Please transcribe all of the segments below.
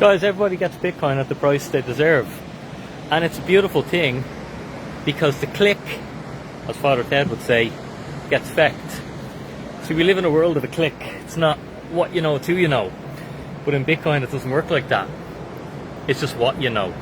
Guys, everybody gets Bitcoin at the price they deserve. And it's a beautiful thing because the click, as Father Ted would say, gets fecked. So we live in a world of a click. It's not what you know, it's who you know. But in Bitcoin, it doesn't work like that. It's just what you know.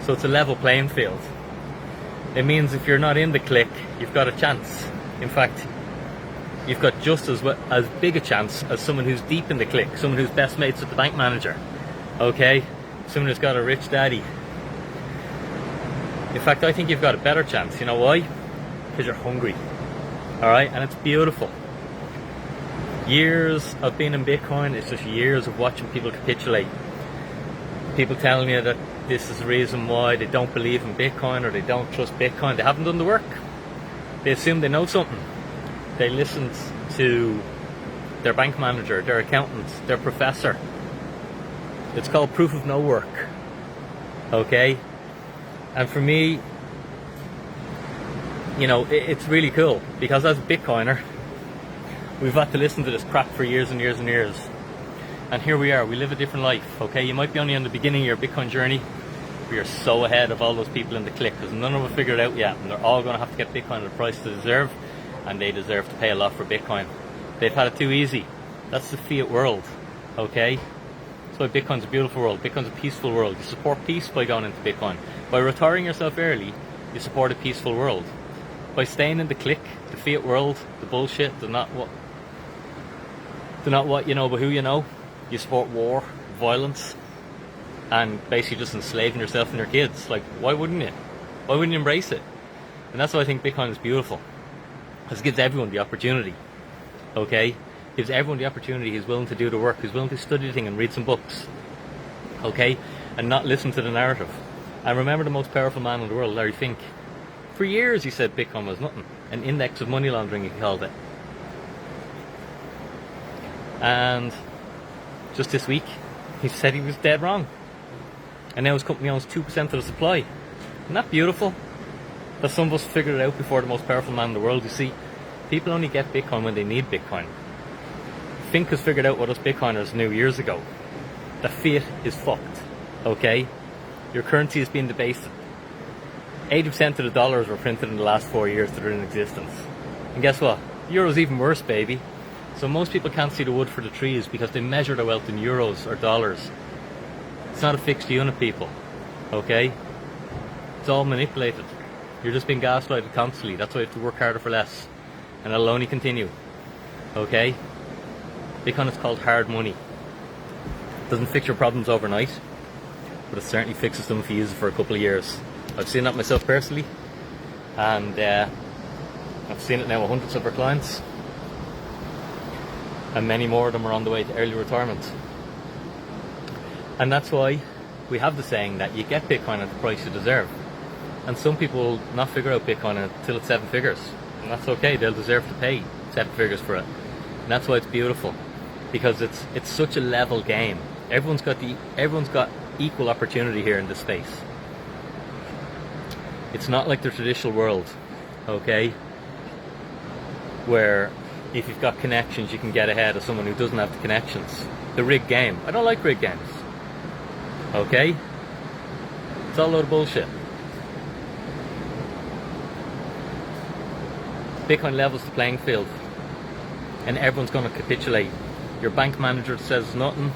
So it's a level playing field. It means if you're not in the click, you've got a chance. In fact, you've got just as big a chance as someone who's deep in the click, someone who's best mates with the bank manager. Okay? Someone who's got a rich daddy. In fact, I think you've got a better chance. You know why? Because you're hungry. Alright? And it's beautiful. Years of being in Bitcoin, it's just years of watching people capitulate. People telling you that this is the reason why they don't believe in Bitcoin or they don't trust Bitcoin. They haven't done the work. They assume they know something. They listened to their bank manager, their accountant, their professor. It's called proof of no work. Okay? And for me, you know, it's really cool because as a Bitcoiner, we've had to listen to this crap for years and years and years. And here we are, we live a different life, okay? You might be only on the beginning of your Bitcoin journey, but you're so ahead of all those people in the click because none of them have figured it out yet. And they're all going to have to get Bitcoin at the price they deserve, and they deserve to pay a lot for Bitcoin. They've had it too easy. That's the fiat world, okay? That's why Bitcoin's a beautiful world. Bitcoin's a peaceful world. You support peace by going into Bitcoin. By retiring yourself early, you support a peaceful world. By staying in the click, the fiat world, the bullshit, the not what you know but who you know, you support war, violence, and basically just enslaving yourself and your kids. Like, why wouldn't you? Why wouldn't you embrace it? And that's why I think Bitcoin is beautiful. Because it gives everyone the opportunity. Okay? Gives everyone the opportunity who's willing to do the work, who's willing to study the thing and read some books. Okay? And not listen to the narrative. And remember the most powerful man in the world, Larry Fink. For years he said Bitcoin was nothing. An index of money laundering, he called it. And just this week, he said he was dead wrong. And now his company owns 2% of the supply. Isn't that beautiful? That some of us figured it out before the most powerful man in the world. You see, people only get Bitcoin when they need Bitcoin. Fink has figured out what us Bitcoiners knew years ago. The fiat is fucked. Okay? Your currency is being debased. 80% of the dollars were printed in the last 4 years that are in existence. And guess what? The euro's even worse, baby. So most people can't see the wood for the trees because they measure their wealth in euros or dollars. It's not a fixed unit, people. Okay? It's all manipulated. You're just being gaslighted constantly. That's why you have to work harder for less. And it'll only continue. Okay? Bitcoin is called hard money. It doesn't fix your problems overnight, but it certainly fixes them if you use it for a couple of years. I've seen that myself personally, and I've seen it now with hundreds of our clients, and many more of them are on the way to early retirement. And that's why we have the saying that you get Bitcoin at the price you deserve. And some people will not figure out Bitcoin until it's 7 figures, and that's okay. They'll deserve to pay 7 figures for it, and that's why it's beautiful. Because it's such a level game. Everyone's got equal opportunity here in this space. It's not like the traditional world, okay? Where if you've got connections, you can get ahead of someone who doesn't have the connections. The rigged game. I don't like rigged games. Okay? It's all a load of bullshit. Bitcoin levels the playing field, and everyone's going to capitulate. Your bank manager says nothing.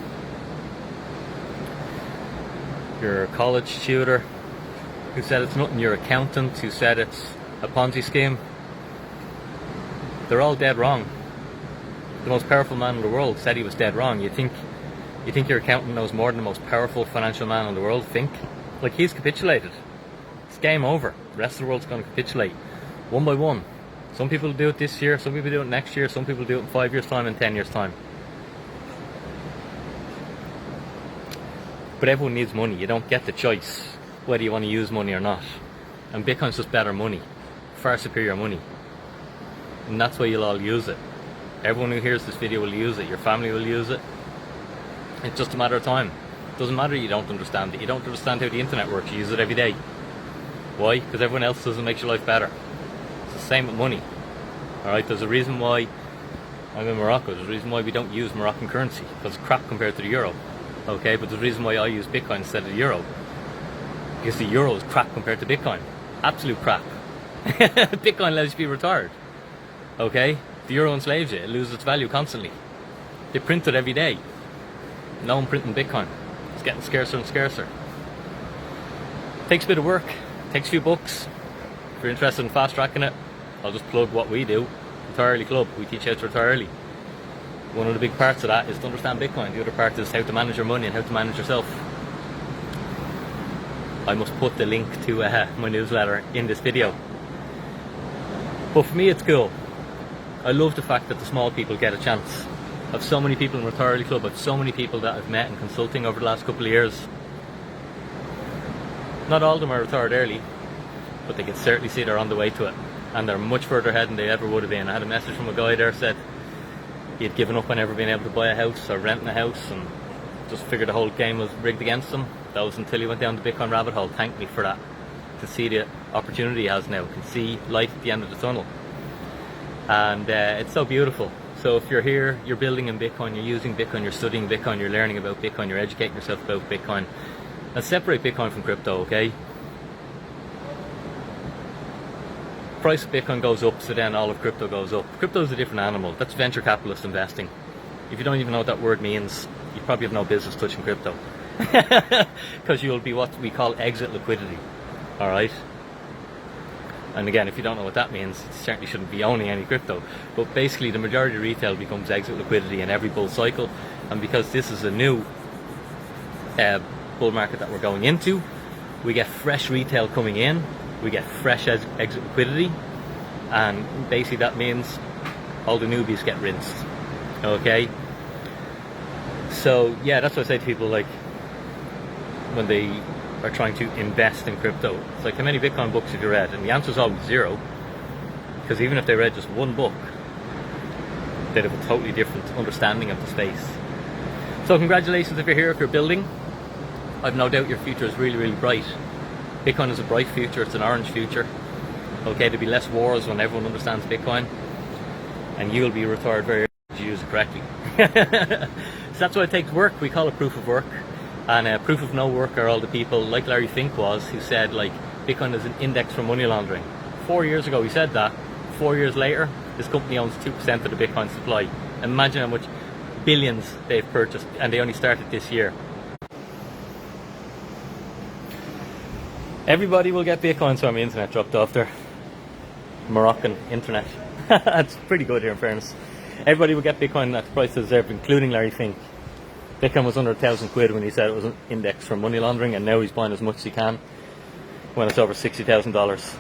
Your college tutor who said it's nothing. Your accountant who said it's a Ponzi scheme. They're all dead wrong. The most powerful man in the world said he was dead wrong. You think your accountant knows more than the most powerful financial man in the world? Think. Like, he's capitulated. It's game over. The rest of the world's going to capitulate one by one. Some people do it this year, some people do it next year, some people do it in 5 years' time and 10 years' time. But everyone needs money. You don't get the choice whether you want to use money or not. And Bitcoin's just better money. Far superior money. And that's why you'll all use it. Everyone who hears this video will use it. Your family will use it. It's just a matter of time. It doesn't matter you don't understand it. You don't understand how the internet works. You use it every day. Why? Because everyone else does it, makes your life better. It's the same with money. Alright, there's a reason why I'm in Morocco. There's a reason why we don't use Moroccan currency. Because it's crap compared to the euro. Okay, but the reason why I use Bitcoin instead of the euro, because the euro is crap compared to Bitcoin. Absolute crap. Bitcoin lets you be retired. Okay, the euro enslaves you. It loses its value constantly. They print it every day. No one printing Bitcoin. It's getting scarcer and scarcer. Takes a bit of work. Takes a few bucks. If you're interested in fast tracking it, I'll just plug what we do. Retire Early Club. We teach you how to retire early. One of the big parts of that is to understand Bitcoin. The other part is how to manage your money and how to manage yourself. I must put the link to my newsletter in this video. But for me, it's cool. I love the fact that the small people get a chance. I have so many people in Retire Early Club. I have so many people that I've met in consulting over the last couple of years. Not all of them are retired early, but they can certainly see they're on the way to it. And they're much further ahead than they ever would have been. I had a message from a guy there said he had given up on ever being able to buy a house or renting a house and just figured the whole game was rigged against him. That was until he went down the Bitcoin rabbit hole. Thank me for that. To see the opportunity he has now, can see light at the end of the tunnel. And it's so beautiful. So if you're here, you're building in Bitcoin, you're using Bitcoin, you're studying Bitcoin, you're learning about Bitcoin, you're educating yourself about Bitcoin, and separate Bitcoin from crypto, okay? Price of Bitcoin goes up, so then all of crypto goes up. Crypto is a different animal. That's venture capitalist investing. If you don't even know what that word means, you probably have no business touching crypto. Because you'll be what we call exit liquidity. Alright? And again, if you don't know what that means, you certainly shouldn't be owning any crypto. But basically, the majority of retail becomes exit liquidity in every bull cycle. And because this is a new bull market that we're going into, we get fresh retail coming in, we get fresh exit liquidity, and basically that means all the newbies get rinsed. Okay? So yeah, that's what I say to people, like, when they are trying to invest in crypto. It's like, how many Bitcoin books have you read? And the answer is always 0. Because even if they read just one book, they'd have a totally different understanding of the space. So congratulations if you're here, if you're building. I've no doubt your future is really, really bright. Bitcoin is a bright future, it's an orange future. Okay, there'll be less wars when everyone understands Bitcoin. And you'll be retired very early if you use it correctly. So that's why it takes work. We call it proof of work. And proof of no work are all the people, like Larry Fink was, who said, like, Bitcoin is an index for money laundering. 4 years ago he said that. 4 years later, this company owns 2% of the Bitcoin supply. Imagine how much billions they've purchased, and they only started this year. Everybody will get Bitcoin, so my internet dropped off there. Moroccan internet. That's pretty good here, in fairness. Everybody will get Bitcoin at the price they deserve, including Larry Fink. Bitcoin was under £1,000 when he said it was an index for money laundering, and now he's buying as much as he can when it's over $60,000. It's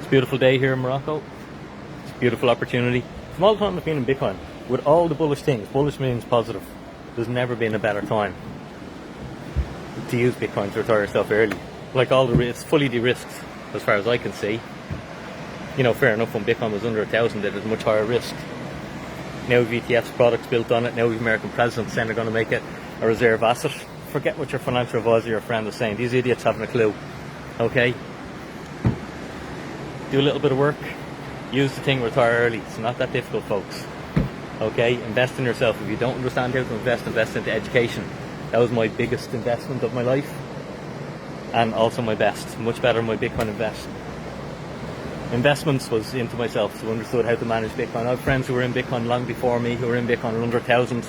a beautiful day here in Morocco. It's a beautiful opportunity. From all the time I've been in Bitcoin, with all the bullish things, bullish means positive, there's never been a better time to use Bitcoin to retire yourself early. Like, it's fully de-risked as far as I can see. You know, fair enough, when Bitcoin was under 1,000, it was much higher risk. Now we've ETFs products built on it. Now we've American presidents saying they're going to make it a reserve asset. Forget what your financial advisor or your friend is saying. These idiots haven't a clue. Okay? Do a little bit of work. Use the thing, retire early. It's not that difficult, folks. Okay? Invest in yourself. If you don't understand how to invest into education. That was my biggest investment of my life. And also my best. Much better than my Bitcoin investments was into myself, so I understood how to manage Bitcoin. I have friends who were in Bitcoin long before me, who were in Bitcoin under 1,000.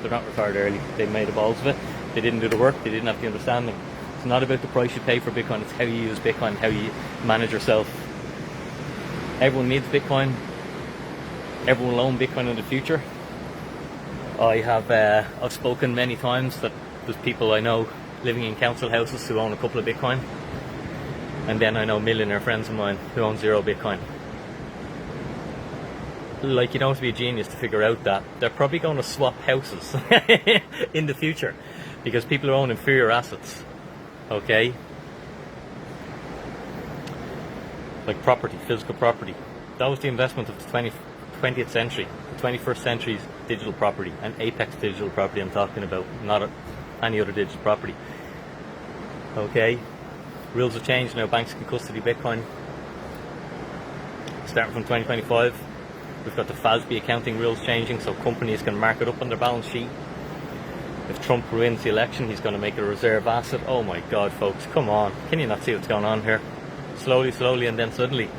They're not retired early. They made the balls of it. They didn't do the work. They didn't have the understanding. It's not about the price you pay for Bitcoin. It's how you use Bitcoin, how you manage yourself. Everyone needs Bitcoin. Everyone will own Bitcoin in the future. I've spoken many times that there's people I know living in council houses who own a couple of Bitcoin. And then I know millionaire friends of mine who own 0 Bitcoin. Like, you don't have to be a genius to figure out that they're probably going to swap houses in the future, because people who own inferior assets, okay? Like property, physical property. That was the investment of the 20th century. The 21st century's digital property, and apex digital property I'm talking about, not any other digital property. Okay? Rules have changed now. Banks can custody Bitcoin. Starting from 2025, we've got the FASB accounting rules changing, so companies can mark it up on their balance sheet. If Trump wins the election, he's going to make it a reserve asset. Oh my God, folks, come on. Can you not see what's going on here? Slowly, and then suddenly.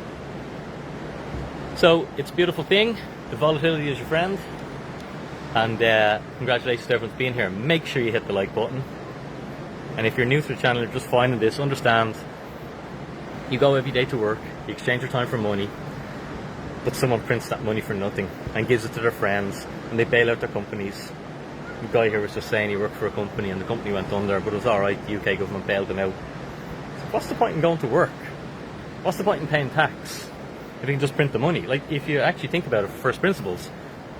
So, it's a beautiful thing. The volatility is your friend. And congratulations to everyone for being here. Make sure you hit the like button. And if you're new to the channel, you're just finding this, understand, you go every day to work, you exchange your time for money, but someone prints that money for nothing and gives it to their friends, and they bail out their companies. The guy here was just saying he worked for a company and the company went under, but it was alright, the UK government bailed them out. So what's the point in going to work? What's the point in paying tax if you can just print the money? Like, if you actually think about it for first principles,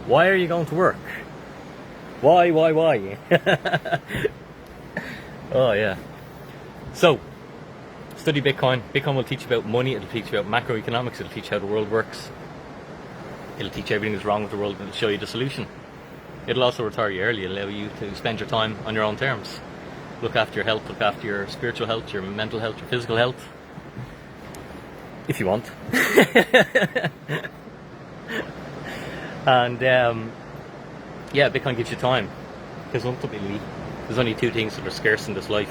why are you going to work? Why? Oh yeah. So, study Bitcoin. Bitcoin will teach you about money, it'll teach you about macroeconomics, it'll teach you how the world works. It'll teach you everything that's wrong with the world and it'll show you the solution. It'll also retire you early, it'll allow you to spend your time on your own terms. Look after your health, look after your spiritual health, your mental health, your physical health. If you want. And yeah, Bitcoin gives you time. Because ultimately, there's only two things that are scarce in this life.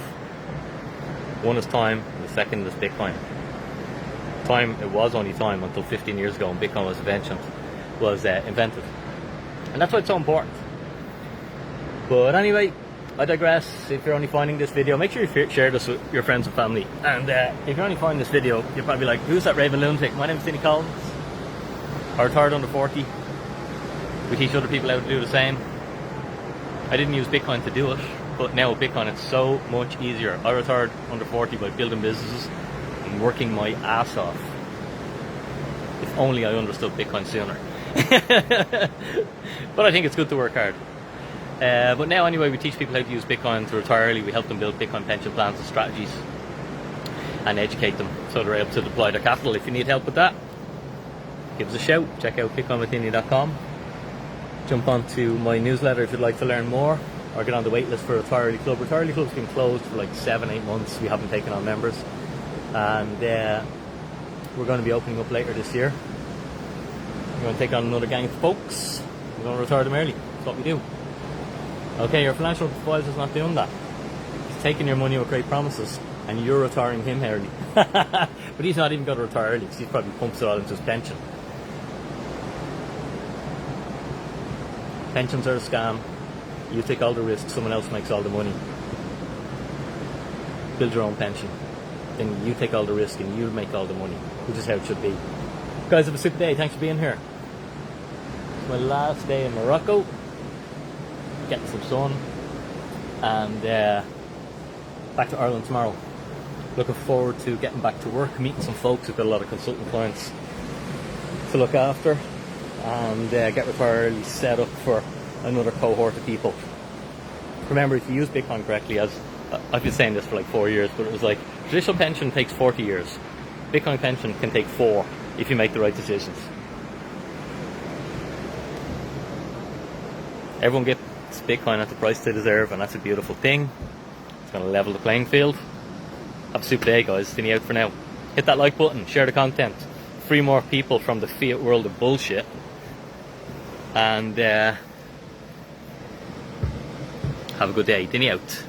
One is time, and the second is Bitcoin. Time, it was only time until 15 years ago when Bitcoin was invented. And that's why it's so important. But anyway, I digress. If you're only finding this video, make sure you share this with your friends and family. And if you're only finding this video, you're probably like, who's that raving lunatic? My name's Dinny Collins. I retired under 40. We teach other people how to do the same. I didn't use Bitcoin to do it, but now with Bitcoin it's so much easier. I retired under 40 by building businesses and working my ass off. If only I understood Bitcoin sooner. But I think it's good to work hard. But now anyway, we teach people how to use Bitcoin to retire early. We help them build Bitcoin pension plans and strategies and educate them so they're able to deploy their capital. If you need help with that, give us a shout. Check out bitcoinwithdinny.com. Jump onto my newsletter if you'd like to learn more, or get on the wait list for Retire Early Club. Retire Early Club's been closed for like 7-8 months. We haven't taken on members, and we're going to be opening up later this year. We're going to take on another gang of folks. We're going to retire them early. That's what we do. Okay, your financial advisor's not doing that. He's taking your money with great promises, and you're retiring him early. But he's not even going to retire early because he probably pumps it all into his pension. Pensions are a scam. You take all the risk, someone else makes all the money. Build your own pension. Then you take all the risk and you make all the money, which is how it should be. Guys, have a super day. Thanks for being here. It's my last day in Morocco. Getting some sun. And back to Ireland tomorrow. Looking forward to getting back to work, meeting some folks. We've got a lot of consultant clients to look after. And get Retire Early set up for another cohort of people. Remember, if you use Bitcoin correctly, as I've been saying this for like 4 years, but it was like, traditional pension takes 40 years. Bitcoin pension can take 4 if you make the right decisions. Everyone gets Bitcoin at the price they deserve, and that's a beautiful thing. It's going to level the playing field. Have a super day, guys. Dinny out for now. Hit that like button, share the content, free more people from the fiat world of bullshit. And have a good day. Dinny out.